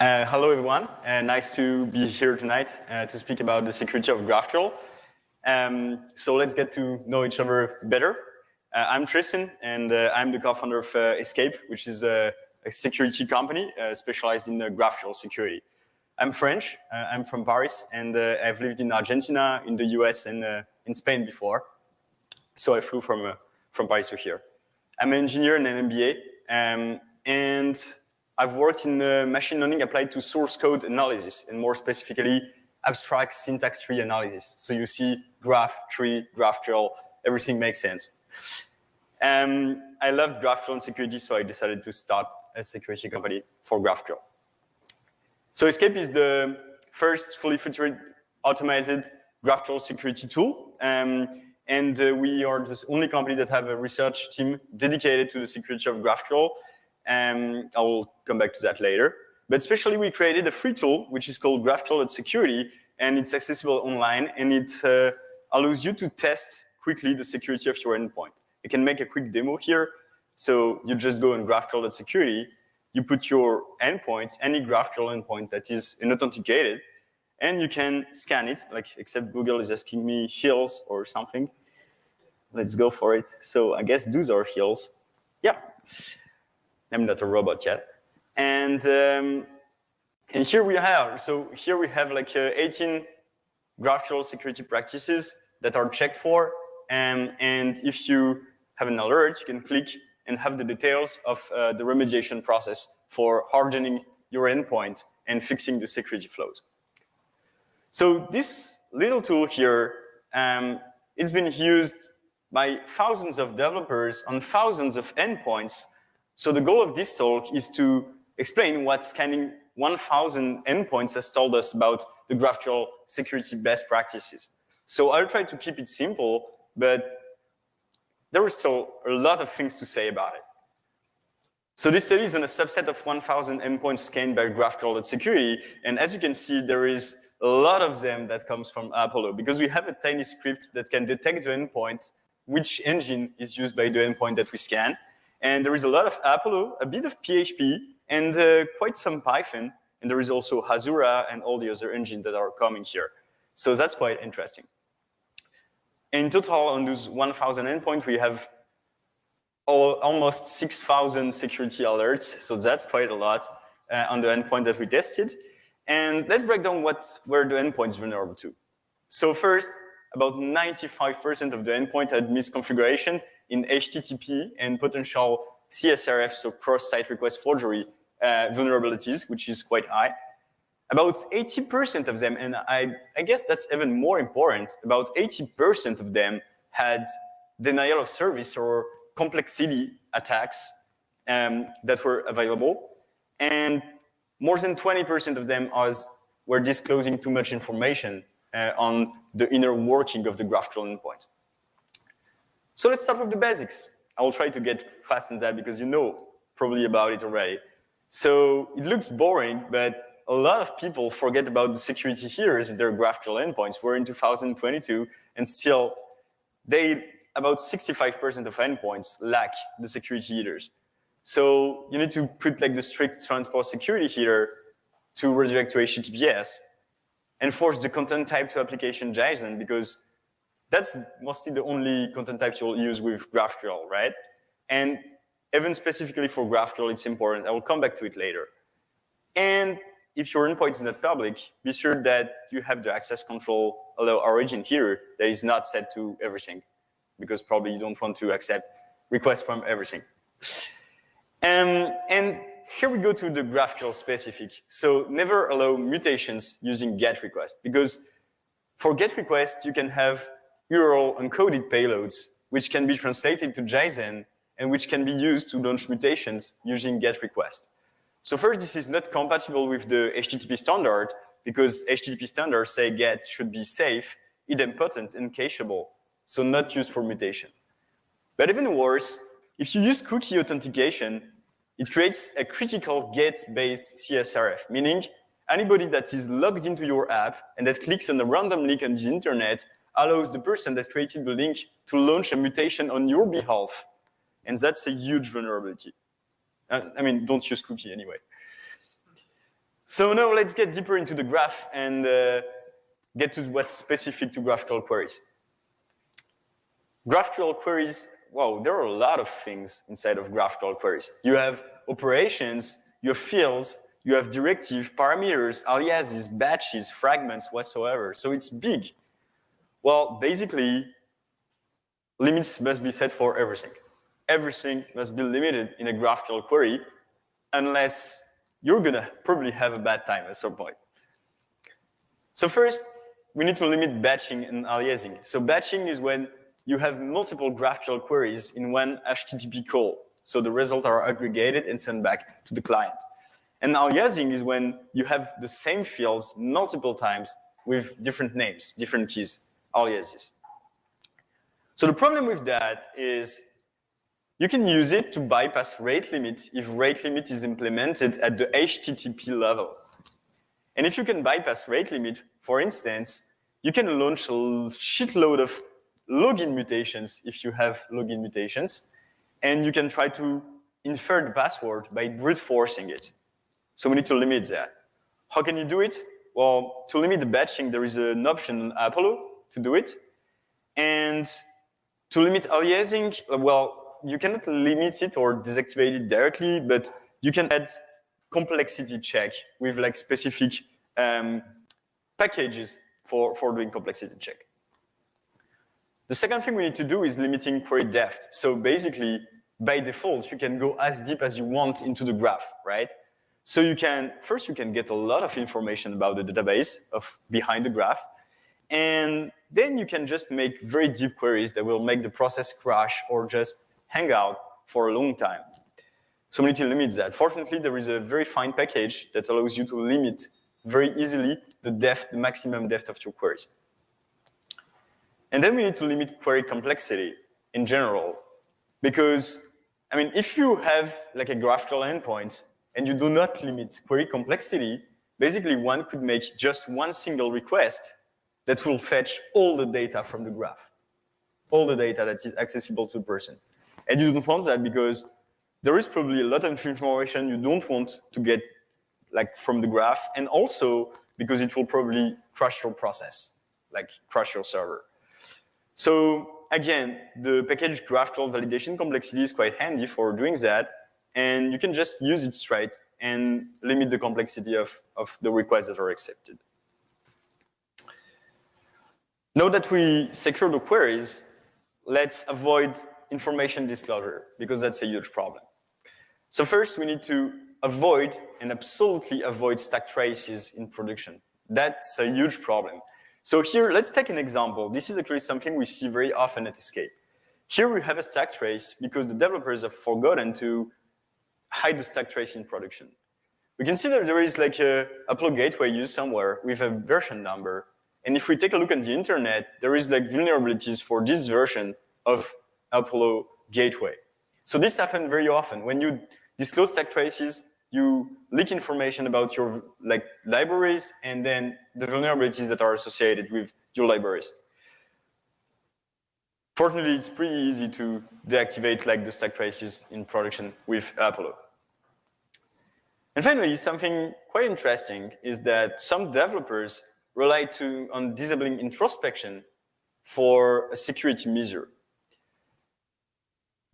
Hello everyone, nice to be here tonight to speak about the security of GraphQL. So let's get to know each other better. I'm Tristan, and I'm the co-founder of Escape, which is a security company specialized in GraphQL security. I'm French, I'm from Paris, and I've lived in Argentina, in the US, and in Spain before. So I flew from Paris to here. I'm an engineer and an MBA, and I've worked in machine learning applied to source code analysis, and more specifically, abstract syntax tree analysis. So you see graph, tree, GraphQL, everything makes sense. I loved GraphQL and security, so I decided to start a security company for GraphQL. So Escape is the first fully featured automated GraphQL security tool. And we are the only company that have a research team dedicated to the security of GraphQL. I will come back to that later. But especially we created a free tool, which is called GraphQL Security, and it's accessible online, and it allows you to test quickly the security of your endpoint. You can make a quick demo here. So you just go on GraphQL Security, you put your endpoints, any GraphQL endpoint that is unauthenticated, and you can scan it, like except Google is asking me hills or something. Let's go for it. So I guess those are hills. Yeah. I'm not a robot yet. And here we are. So here we have like 18 GraphQL security practices that are checked for. And if you have an alert, you can click and have the details of the remediation process for hardening your endpoint and fixing the security flows. So this little tool here, it's been used by thousands of developers on thousands of endpoints. So the goal of this talk is to explain what scanning 1,000 endpoints has told us about the GraphQL security best practices. So I'll try to keep it simple, but there is still a lot of things to say about it. So this study is on a subset of 1,000 endpoints scanned by GraphQL Security, and as you can see, there is a lot of them that comes from Apollo, because we have a tiny script that can detect the endpoint, which engine is used by the endpoint that we scan. And there is a lot of Apollo, a bit of PHP, and quite some Python. And there is also Hasura and all the other engines that are coming here. So that's quite interesting. In total, on those 1,000 endpoints, we have almost 6,000 security alerts. So that's quite a lot on the endpoint that we tested. And let's break down what were the endpoints vulnerable to. So first, about 95% of the endpoint had misconfiguration in HTTP and potential CSRF, so cross-site request forgery vulnerabilities, which is quite high. About 80% of them, and I guess that's even more important, about 80% of them had denial of service or complexity attacks that were available. And more than 20% of them were disclosing too much information on the inner working of the GraphQL endpoint. So let's start with the basics. I will try to get fast in that because you know probably about it already. So it looks boring, but a lot of people forget about the security headers in their GraphQL endpoints. We're in 2022, and still, about 65% of endpoints lack the security headers. So you need to put like the strict transport security header to redirect to HTTPS, and force the content type to application JSON, because that's mostly the only content type you'll use with GraphQL, right? And even specifically for GraphQL, it's important. I will come back to it later. And if your endpoint is not public, be sure that you have the access control allow origin here that is not set to everything, because probably you don't want to accept requests from everything. And here we go to the GraphQL specific. So never allow mutations using GET request, because for GET request, you can have URL encoded payloads, which can be translated to JSON and which can be used to launch mutations using GET request. So first, this is not compatible with the HTTP standard, because HTTP standards say GET should be safe, idempotent, and cacheable, so not used for mutation. But even worse, if you use cookie authentication, it creates a critical GET-based CSRF, meaning anybody that is logged into your app and that clicks on a random link on the internet allows the person that created the link to launch a mutation on your behalf. And that's a huge vulnerability. I mean, don't use cookie anyway. So now let's get deeper into the graph and get to what's specific to GraphQL queries. GraphQL queries, wow, there are a lot of things inside of GraphQL queries. You have operations, you have fields, you have directive, parameters, aliases, batches, fragments, whatsoever. So it's big. Well, basically, limits must be set for everything. Everything must be limited in a GraphQL query unless you're gonna probably have a bad time at some point. So first, we need to limit batching and aliasing. So batching is when you have multiple GraphQL queries in one HTTP call. So the results are aggregated and sent back to the client. And aliasing is when you have the same fields multiple times with different names, different keys, aliases. So the problem with that is you can use it to bypass rate limit if rate limit is implemented at the HTTP level. And if you can bypass rate limit, for instance, you can launch a shitload of login mutations if you have login mutations, and you can try to infer the password by brute forcing it. So we need to limit that. How can you do it? Well, to limit the batching, there is an option in Apollo to do it. And to limit aliasing, well, you cannot limit it or deactivate it directly, but you can add complexity check with like specific packages for doing complexity check. The second thing we need to do is limiting query depth. So basically, by default, you can go as deep as you want into the graph, right? So you can get a lot of information about the database behind the graph, and then you can just make very deep queries that will make the process crash or just hang out for a long time. So we need to limit that. Fortunately, there is a very fine package that allows you to limit very easily the depth, the maximum depth of your queries. And then we need to limit query complexity in general, because, I mean, if you have like a GraphQL endpoint and you do not limit query complexity, basically one could make just one single request that will fetch all the data from the graph, all the data that is accessible to the person. And you don't want that because there is probably a lot of information you don't want to get like from the graph, and also because it will probably crash your process, like crash your server. So again, the package GraphQL validation complexity is quite handy for doing that, and you can just use it straight and limit the complexity of the requests that are accepted. Now that we secure the queries, let's avoid information disclosure, because that's a huge problem. So first, we need to avoid and absolutely avoid stack traces in production. That's a huge problem. So here, let's take an example. This is actually something we see very often at Escape. Here we have a stack trace because the developers have forgotten to hide the stack trace in production. We can see that there is like a Apollo gateway used somewhere with a version number. And if we take a look at the internet, there is like vulnerabilities for this version of Apollo gateway. So this happens very often. When you disclose stack traces, you leak information about your like libraries and then the vulnerabilities that are associated with your libraries. Fortunately, it's pretty easy to deactivate like the stack traces in production with Apollo. And finally, something quite interesting is that some developers rely on disabling introspection for a security measure.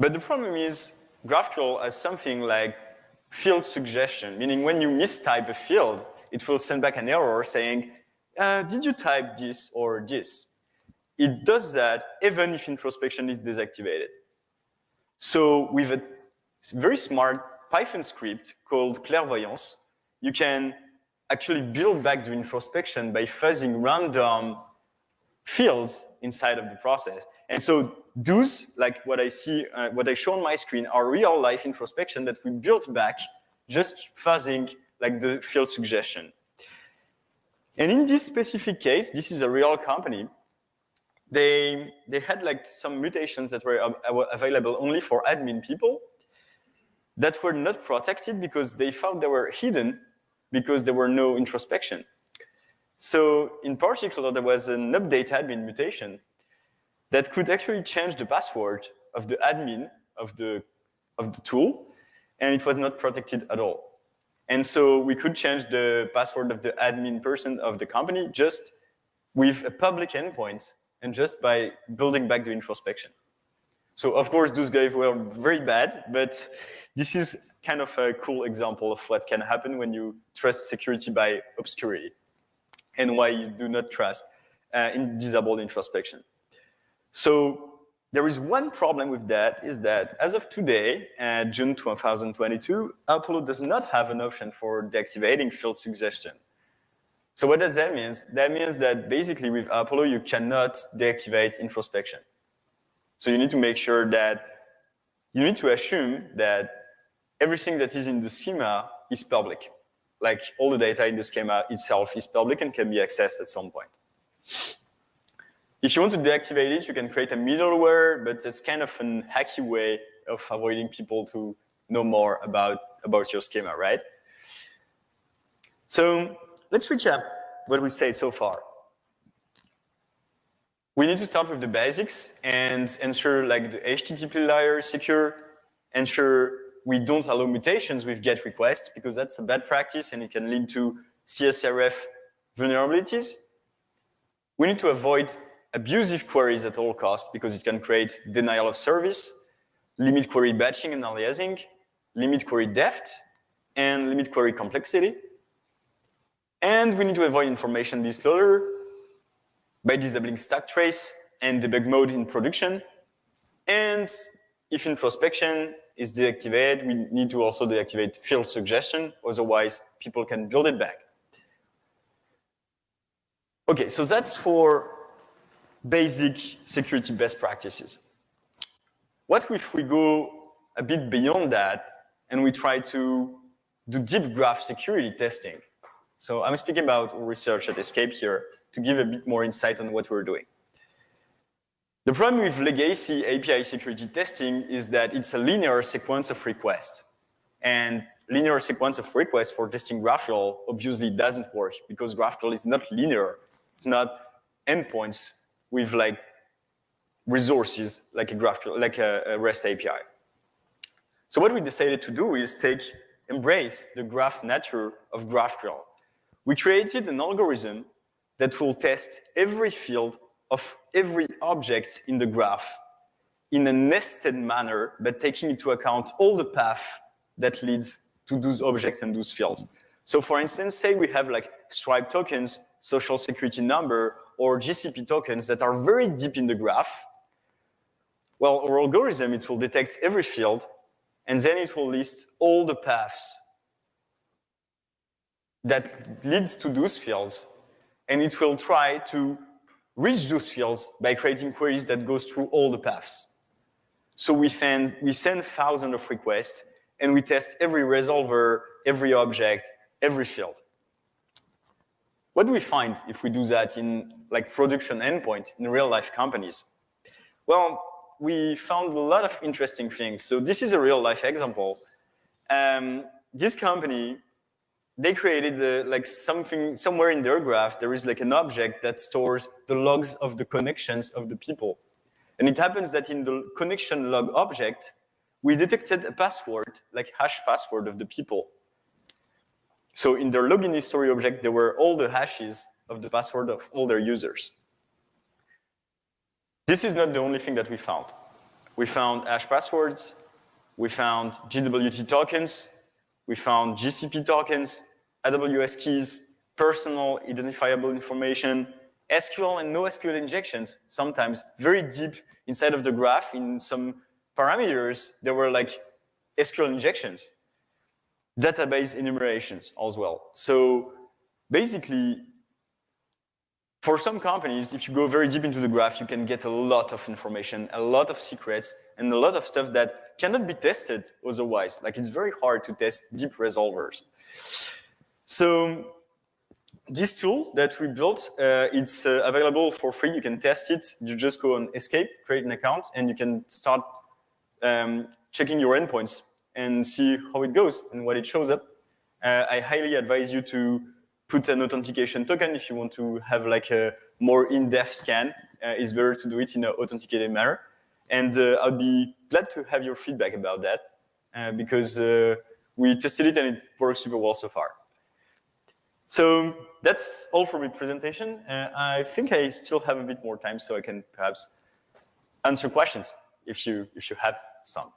But the problem is GraphQL has something like field suggestion, meaning when you mistype a field, it will send back an error saying, did you type this or this? It does that even if introspection is deactivated. So with a very smart Python script called clairvoyance, you can actually build back the introspection by fuzzing random fields inside of the process. And so those, like what I see, what I show on my screen, are real life introspection that we built back just fuzzing like the field suggestion. And in this specific case, this is a real company. They had like some mutations that were available only for admin people that were not protected because they thought they were hidden because there were no introspection. So in particular, there was an update admin mutation that could actually change the password of the admin of the tool, and it was not protected at all. And so we could change the password of the admin person of the company just with a public endpoint and just by building back the introspection. So of course, those guys were very bad, but this is kind of a cool example of what can happen when you trust security by obscurity and why you do not trust in disable introspection. So there is one problem with that, is that as of today, June 2022, Apollo does not have an option for deactivating field suggestion. So what does that mean? That means that basically with Apollo, you cannot deactivate introspection. So you need to make sure that, you need to assume that everything that is in the schema is public. Like all the data in the schema itself is public and can be accessed at some point. If you want to deactivate it, you can create a middleware, but it's kind of a hacky way of avoiding people to know more about your schema, right? So let's recap what we said so far. We need to start with the basics and ensure like the HTTP layer is secure, ensure we don't allow mutations with GET request because that's a bad practice and it can lead to CSRF vulnerabilities. We need to avoid abusive queries at all costs because it can create denial of service, limit query batching and aliasing, limit query depth, and limit query complexity. And we need to avoid information disclosure by disabling stack trace and debug mode in production. And if introspection is deactivated, we need to also deactivate field suggestion, otherwise people can build it back. Okay, so that's for basic security best practices. What if we go a bit beyond that and we try to do deep graph security testing? So I'm speaking about research at Escape here to give a bit more insight on what we're doing. The problem with legacy API security testing is that it's a linear sequence of requests. And linear sequence of requests for testing GraphQL obviously doesn't work because GraphQL is not linear. It's not endpoints with like resources like a GraphQL, like a REST API. So what we decided to do is embrace the graph nature of GraphQL. We created an algorithm that will test every field of every object in the graph in a nested manner, but taking into account all the path that leads to those objects and those fields. So for instance, say we have like Stripe tokens, social security number, or GCP tokens that are very deep in the graph. Well, our algorithm, it will detect every field, and then it will list all the paths that leads to those fields, and it will try to reach those fields by creating queries that goes through all the paths. So we send thousands of requests, and we test every resolver, every object, every field. What do we find if we do that in like production endpoint in real life companies? Well, we found a lot of interesting things. So this is a real life example. This company, they created like something somewhere in their graph. There is like an object that stores the logs of the connections of the people. And it happens that in the connection log object, we detected a password, like hash password of the people. So in their login history object, there were all the hashes of the password of all their users. This is not the only thing that we found. We found hash passwords, we found GWT tokens, we found GCP tokens, AWS keys, personal identifiable information, SQL and NoSQL injections, sometimes very deep inside of the graph. In some parameters, there were like SQL injections. Database enumerations as well. So basically, for some companies, if you go very deep into the graph, you can get a lot of information, a lot of secrets, and a lot of stuff that cannot be tested otherwise. Like it's very hard to test deep resolvers. So this tool that we built, it's available for free. You can test it. You just go on Escape, create an account, and you can start checking your endpoints and see how it goes and what it shows up. I highly advise you to put an authentication token if you want to have like a more in-depth scan. It's better to do it in an authenticated manner. And I'll be glad to have your feedback about that because we tested it and it works super well so far. So that's all for my presentation. I think I still have a bit more time, so I can perhaps answer questions if you have some.